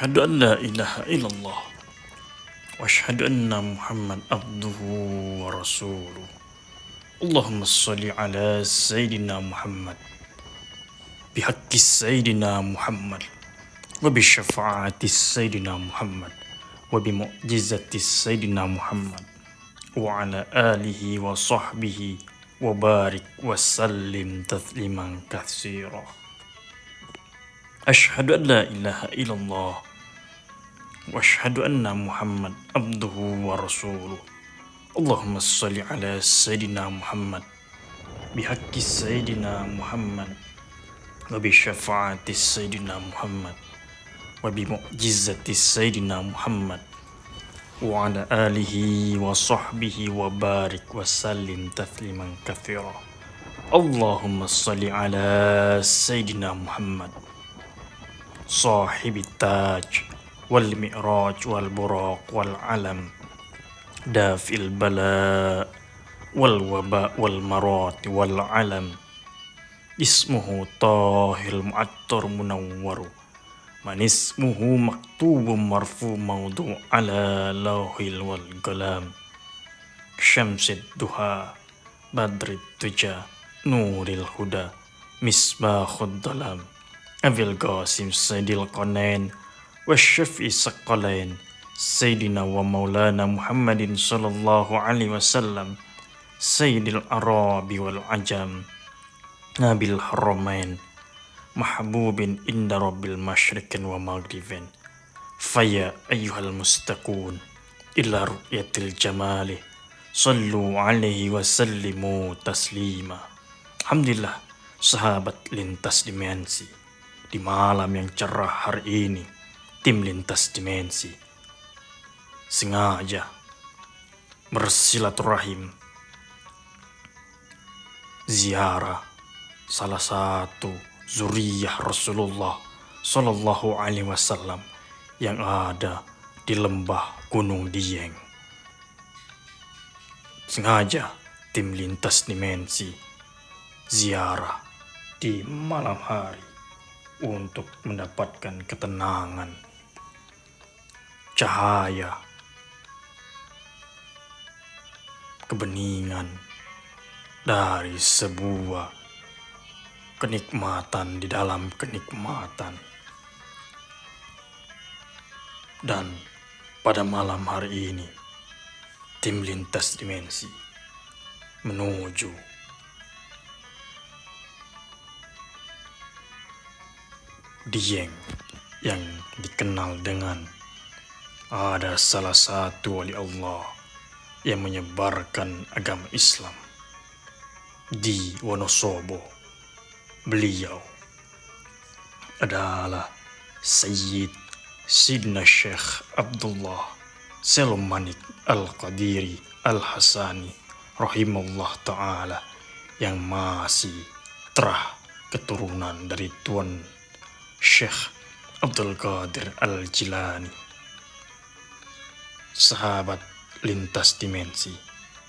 أشهد أن لا إله إلا الله وأشهد أن محمد عبده ورسوله. اللهم صل على سيدنا محمد بحق سيدنا محمد وبشفاعة سيدنا محمد وبمعجزة سيدنا محمد وعلى آله وصحبه وبارك وسلم تسليما كثيرا. أشهد أن لا إله إلا الله وأشهد أن محمد عبده ورسوله. اللهم صل على سيدنا محمد بحق سيدنا محمد وبشفاعة سيدنا محمد وبمعجزة سيدنا محمد وعلى آله وصحبه وبارك وسلم تسليما كثيرا. اللهم صل على سيدنا محمد صاحب التاج والمئراج والبراق والعلم دافع البلاء والوباء والمرات والعلم اسمه طاهر المعطر منور من اسمه مكتوب مرفوع موضوع على لوح والقلم شمس الضحى بدر الدجى نور الهدى مصباح الظلام أبي القاسم سيد القرنين والشفيع الثقلين سيدنا ومولانا محمد صلى الله عليه وسلم سيد الأعراب والعجم نبي الحرمين محبوب عند رب المشرق ومغرب. فيا أيها المستقون إلى رؤية الجمال صلوا عليه وسلموا تسليما. Alhamdulillah, sahabat lintas dimensi, di malam yang cerah hari ini, tim lintas dimensi sengaja bersilaturahim ziarah salah satu zuriyah Rasulullah Sallallahu Alaihi Wasallam yang ada di lembah Gunung Dieng. Sengaja tim lintas dimensi ziarah di malam hari untuk mendapatkan ketenangan, cahaya, kebeningan dari sebuah kenikmatan di dalam kenikmatan. Dan pada malam hari ini, tim lintas dimensi menuju Dieng yang dikenal dengan ada salah satu wali Allah yang menyebarkan agama Islam di Wonosobo. Beliau adalah Sayyidina Syekh Abdullah Selomanik Al-Qadiri Al-Hasani rahimahullah ta'ala, yang masih terah keturunan dari Tuan Syekh Abdul Qadir Al-Jilani. Sahabat lintas dimensi,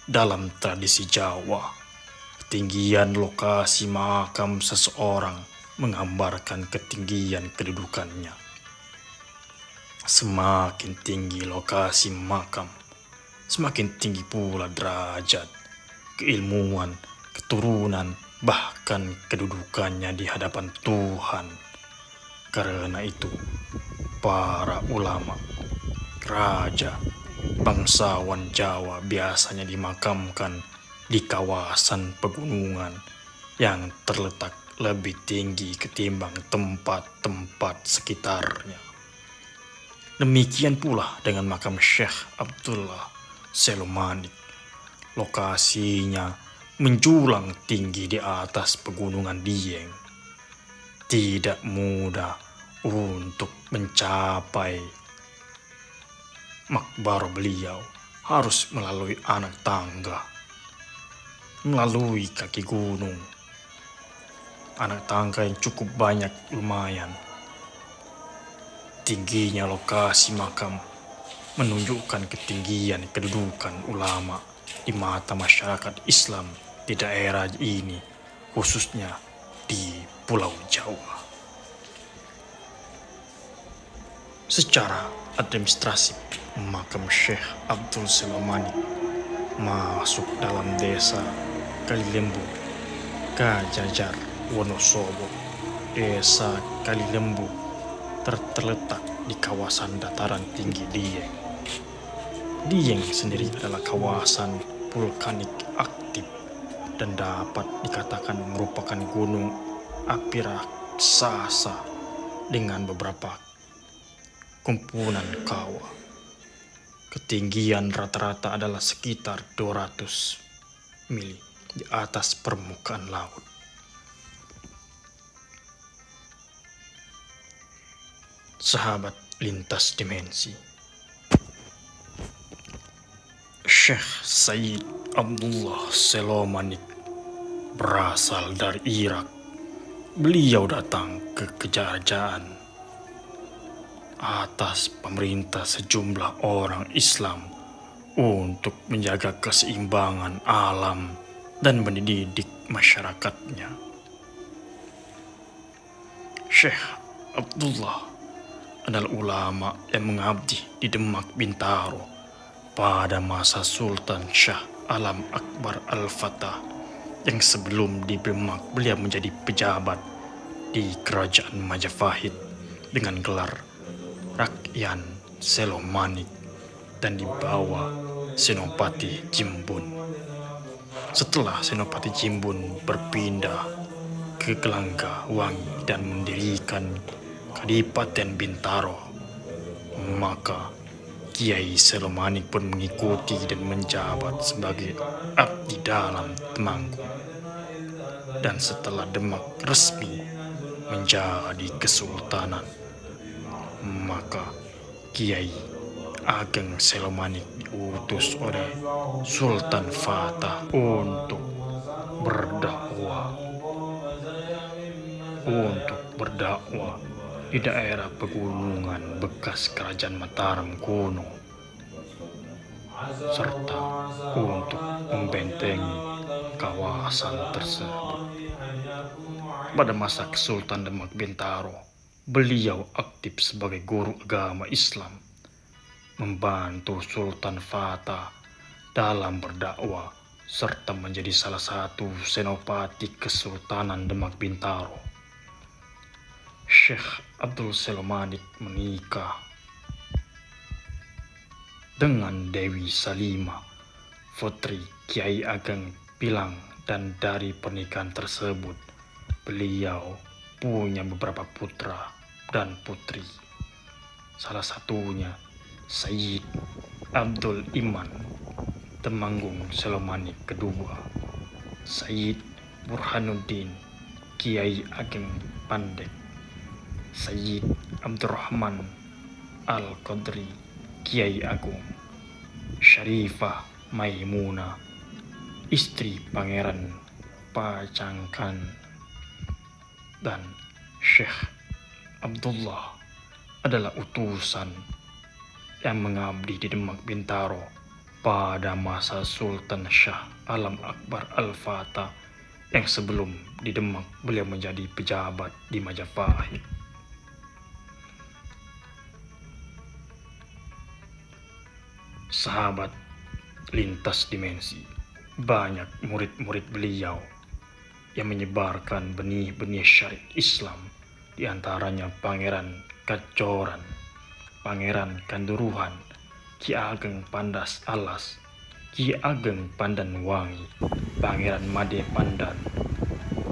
dalam tradisi Jawa, ketinggian lokasi makam seseorang menggambarkan ketinggian kedudukannya. Semakin tinggi lokasi makam, semakin tinggi pula derajat, keilmuan, keturunan, bahkan kedudukannya di hadapan Tuhan. Karena itu, para ulama, raja, bangsawan Jawa biasanya dimakamkan di kawasan pegunungan yang terletak lebih tinggi ketimbang tempat-tempat sekitarnya. Demikian pula dengan makam Syekh Abdullah Selomanik. Lokasinya menjulang tinggi di atas pegunungan Dieng. Tidak mudah untuk mencapai makbar beliau, harus melalui anak tangga, melalui kaki gunung. Anak tangga yang cukup banyak, lumayan. Tingginya lokasi makam menunjukkan ketinggian kedudukan ulama di mata masyarakat Islam di daerah ini, khususnya di Pulau Jawa. Secara administratif, makam Syekh Abdul Selamani masuk dalam desa Kalilembu, Kajajar, Wonosobo. Desa Kalilembu terletak di kawasan dataran tinggi Dieng. Dieng sendiri adalah kawasan vulkanik aktif dan dapat dikatakan merupakan gunung api raksasa dengan beberapa kumpulan kawah. Ketinggian rata-rata adalah sekitar 200 mili di atas permukaan laut. Sahabat lintas dimensi, Syekh Sayyid Abdullah Selomanik berasal dari Irak. Beliau datang ke kerajaan atas pemerintah sejumlah orang Islam untuk menjaga keseimbangan alam dan mendidik masyarakatnya. Syekh Abdullah adalah ulama yang mengabdi di Demak Bintaro pada masa Sultan Shah Alam Akbar Al-Fatah, yang sebelum di Demak beliau menjadi pejabat di Kerajaan Majapahit dengan gelar Rakyan Selomanik dan dibawa Senopati Jimbun. Setelah Senopati Jimbun berpindah ke Gelangga Wangi dan mendirikan Kadipaten Bintaro, maka Kiai Selomanik pun mengikuti dan menjabat sebagai abdi dalam Temanggung. Dan setelah Demak resmi menjadi kesultanan, maka Kiai Ageng Selomanik diutus oleh Sultan Fatah untuk berdakwah di daerah pegunungan bekas Kerajaan Mataram kuno, serta untuk membentengi kawasan tersebut. Pada masa Kesultanan Demak Bintaro, beliau aktif sebagai guru agama Islam, membantu Sultan Fatah dalam berdakwah, serta menjadi salah satu senopati Kesultanan Demak Bintaro. Syekh Abdul Selomanik menikah dengan Dewi Salimah, putri Kiai Ageng Pilang, dan dari pernikahan tersebut beliau punya beberapa putra dan putri. Salah satunya Sayyid Abdul Iman Temanggung Selomanik kedua, Sayyid Burhanuddin Kiai Ageng Pandeg, Sayyid Abdurrahman Al-Qadri Kiai Agung, Syarifah Maimunah istri Pangeran Pacangkan, dan Syekh Abdullah adalah utusan yang mengabdi di Demak Bintaro pada masa Sultan Shah Alam Akbar Al-Fatah, yang sebelum di Demak beliau menjadi pejabat di Majapahit. Sahabat lintas dimensi, banyak murid-murid beliau yang menyebarkan benih-benih syariat Islam, di antaranya Pangeran Kacoran, Pangeran Kanduruhan, Ki Ageng Pandas Alas, Ki Ageng Pandan Wangi, Pangeran Made Pandan,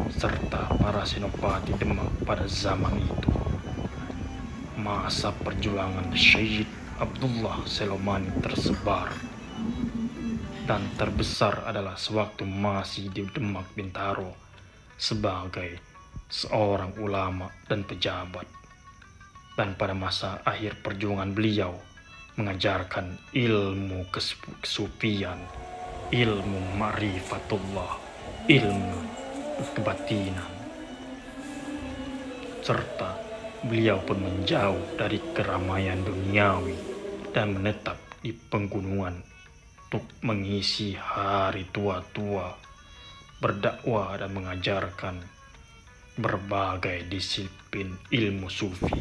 serta para senopati Demak pada zaman itu. Masa perjuangan Syekh Abdullah Selomanik tersebar dan terbesar adalah sewaktu masih di Demak Bintaro sebagai seorang ulama dan pejabat, dan pada masa akhir perjuangan beliau mengajarkan ilmu kesufian, ilmu ma'rifatullah, ilmu kebatinan, serta beliau pun menjauh dari keramaian duniawi dan menetap di pegunungan untuk mengisi hari tua-tua, berdakwah dan mengajarkan berbagai disiplin ilmu sufi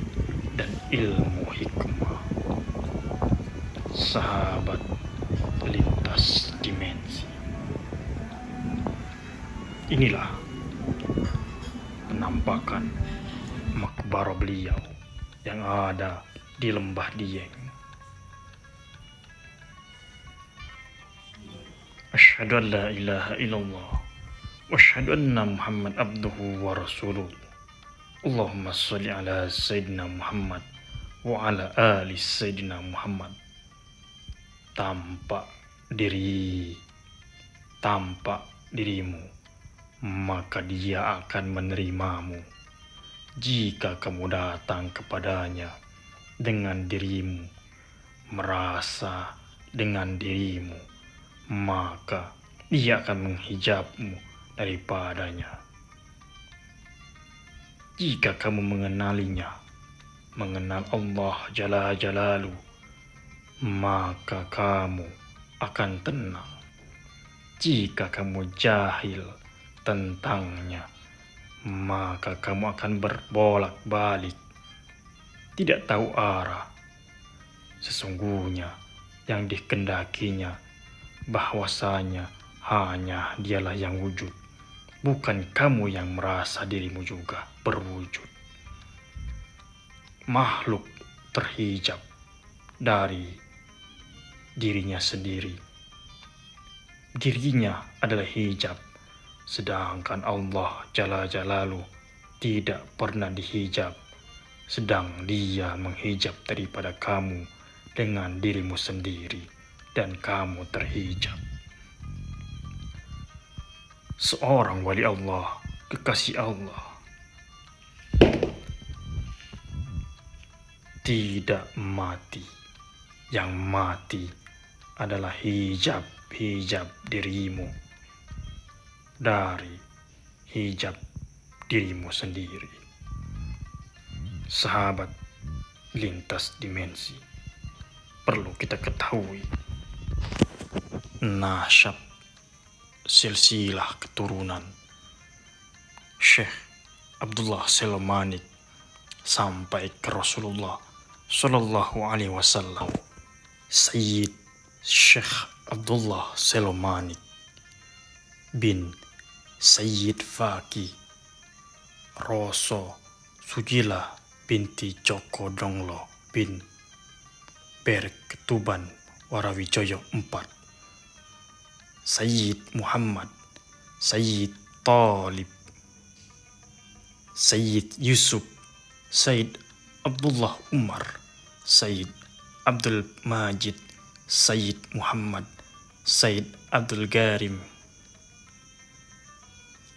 dan ilmu hikmah. Sahabat lintas dimensi, inilah penampakan makbara beliau yang ada di lembah Dieng. Asyhadu an la ilaha illallah wa asyhadu anna Muhammad abduhu wa rasuluh. Allahumma sholli ala Sayyidina Muhammad wa ala ali Sayyidina Muhammad. Tampak dirimu, maka dia akan menerimamu. Jika kamu datang kepadanya dengan dirimu, merasa dengan dirimu, maka dia akan menghijabmu daripadanya. Jika kamu mengenalinya, mengenal Allah Jalla Jalaluh, maka kamu akan tenang. Jika kamu jahil tentangnya, maka kamu akan berbolak-balik, tidak tahu arah. Sesungguhnya yang dikehendakinya bahwasanya hanya dialah yang wujud, bukan kamu yang merasa dirimu juga berwujud. Makhluk terhijab dari dirinya sendiri. Dirinya adalah hijab, sedangkan Allah Jalla Jalaluh tidak pernah dihijab, sedang dia menghijab daripada kamu dengan dirimu sendiri, dan kamu terhijab. Seorang wali Allah, kekasih Allah, tidak mati. Yang mati adalah hijab dirimu dari hijab dirimu sendiri. Sahabat lintas dimensi, perlu kita ketahui nasab silsilah keturunan Syekh Abdullah Selomanik sampai ke Rasulullah Sallallahu Alaihi Wasallam. Sayyid Syekh Abdullah Selomanik bin Sayyid Faki Roso Sugila binti Joko Donglo bin Berketuban Warawijoyo IV, Sayyid Muhammad, Sayyid Talib, Sayyid Yusuf, Sayyid Abdullah Umar, Sayyid Abdul Majid, Sayyid Muhammad, Sayyid Abdul Garim,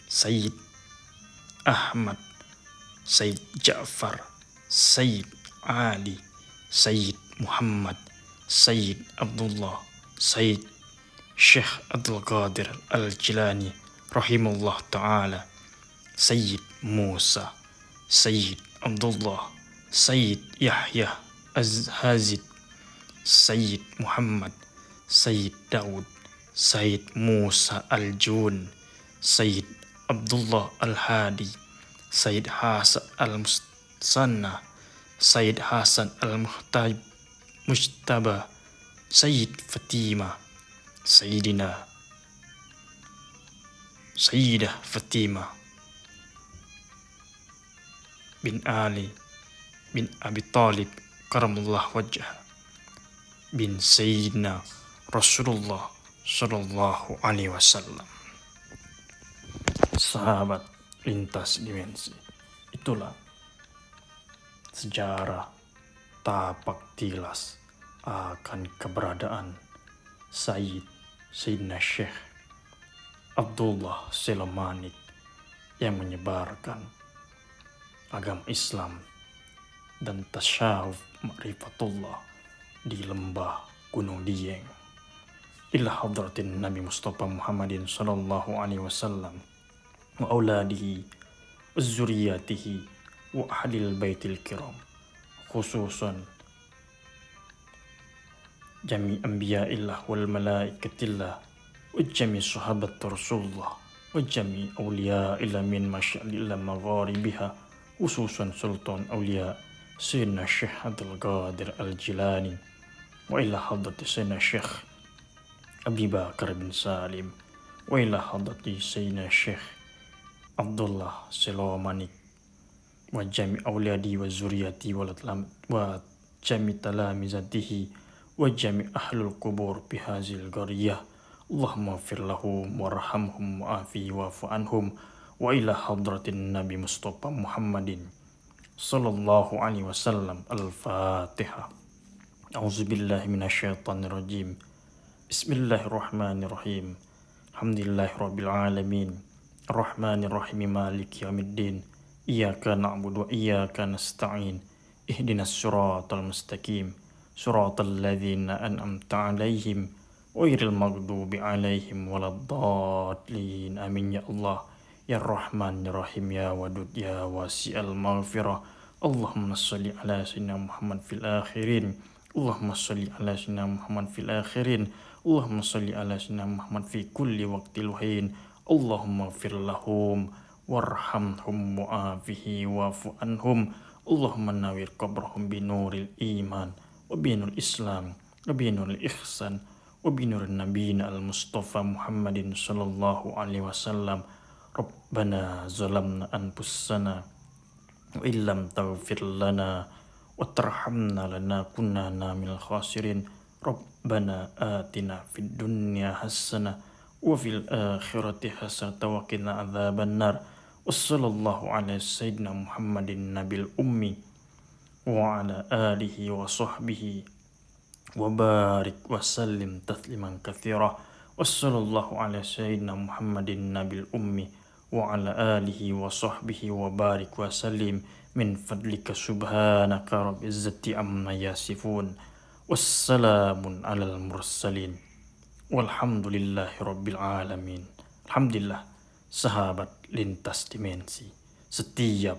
Sayyid Ahmad, Sayyid Ja'far, Sayyid Ali, Sayyid Muhammad, Sayyid Abdullah, Sayyid Syekh Abdul Qadir Al-Jilani rahimahullah ta'ala, Sayyid Musa, Sayyid Abdullah, Sayyid Yahya Az-Hazid, Sayyid Muhammad, Sayyid Daud, Sayyid Musa Al-Jun, Sayyid Abdullah Al-Hadi, Sayyid Hasan Al-Musanna, Sayyid Hasan Al-Mujtaba, Sayyid Fatimah, Sayyidah Fatimah bin Ali bin Abi Talib karamallahu wajhah bin Sayyidina Rasulullah Sallallahu Alaihi Wasallam. Sahabat lintas dimensi, itulah sejarah tapak tilas akan keberadaan Sayyidina Syekh Abdullah Selomanik yang menyebarkan agama Islam dan tasyawuf ma'rifatullah di lembah Gunung Dieng. Ila hadratin Nabi Mustafa Muhammadin sallallahu alaihi wasallam wa auladihi wa zuriyatihi wa ahlil baitil kiram, khususan jami anbiya'illah wal malaikatillah wa jami sahabat Rasulullah wa jami awliya'illah min masya'illah magharibiha, khususan sultan awliya Sayyidina Syekh Abdul Qadir Al-Jilani, wa ila hadrati Sayyidina Syekh Abi Bakar bin Salim, wa ila hadrati Sayyidina Syekh Abdullah Selomanik, wa jami awliyadi wa zuriyati wa jami talamizatihi wa jami ahlul kubur bihazil qariyah. Allahumma fir lahum warhamhum wa'afi wa'fu anhum, wa ila hadratin Nabi Mustafa Muhammadin sallallahu alaihi wasallam. Al-Fatihah. A'udzubillahi minasyaitonirrajim. Bismillahirrahmanirrahim. Alhamdulillahirabbil alamin. Arrahmanirrahim maliki yaumiddin. Iyyaka na'budu wa iyyaka nasta'in. Ihdinas siratal mustaqim. Siratal ladzina an'amta 'alaihim ghairil maghdubi 'alaihim waladdallin. Amin ya Allah. Ya Rahman ya Rahim ya Wadud ya Wasi'al Maghfirah. Allahumma sholli ala sayyidina Muhammad fil akhirin. Allahumma sholli ala sayyidina Muhammad fil akhirin. Allahumma sholli ala sayyidina Muhammad fi kulli waqtil hin. Allahumma fir lahum warhamhum wa'afihi wa'fu anhum. Allahumma nawwir qabrahum binuril iman wa binuril islam wa binuril ihsan wa binuril nabiyina al-mustafa Muhammadin sallallahu alaihi wasallam. Rabbana zalamna anfusana wa illam taghfir lana wa tarhamna lanakunanna minal khasirin. Rabbana atina fid dunya hasanah wa fil akhirati hasanah wa qina adzabannar. Wassallallahu ala sayyidina Muhammadin nabil ummi wa ala alihi wa sahbihi wa barik wa sallim tasliman katsira. Wassallallahu ala sayyidina Muhammadin nabil ummi wa ala alihi wa sahbihi wa barik wa sallim min fadlika subhanaka rabbil izzati amma yasifun. Wassalamun alal mursalin walhamdulillahi rabbil alamin. Alhamdulillah, sahabat lintas dimensi, setiap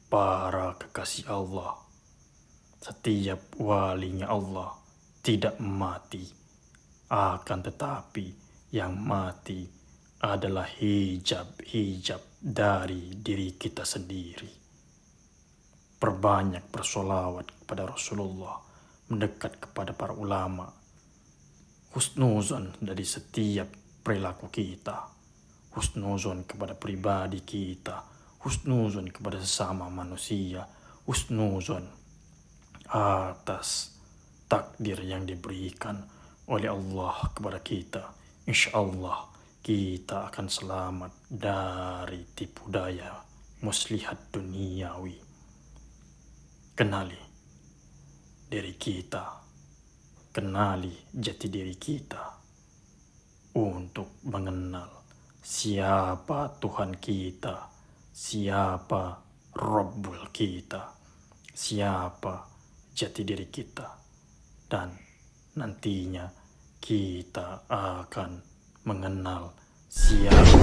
para kekasih Allah, setiap walinya Allah tidak mati, akan tetapi yang mati adalah hijab-hijab dari diri kita sendiri. Perbanyak bersolawat kepada Rasulullah, mendekat kepada para ulama, husnuzon dari setiap perilaku kita, husnuzon kepada pribadi kita, husnuzon kepada sesama manusia, husnuzon atas takdir yang diberikan oleh Allah kepada kita. Insya Allah kita akan selamat dari tipu daya muslihat duniawi. Kenali diri kita, kenali jati diri kita untuk mengenal siapa Tuhan kita, siapa Rabbul kita, siapa jati diri kita, dan nantinya kita akan mengenal siapa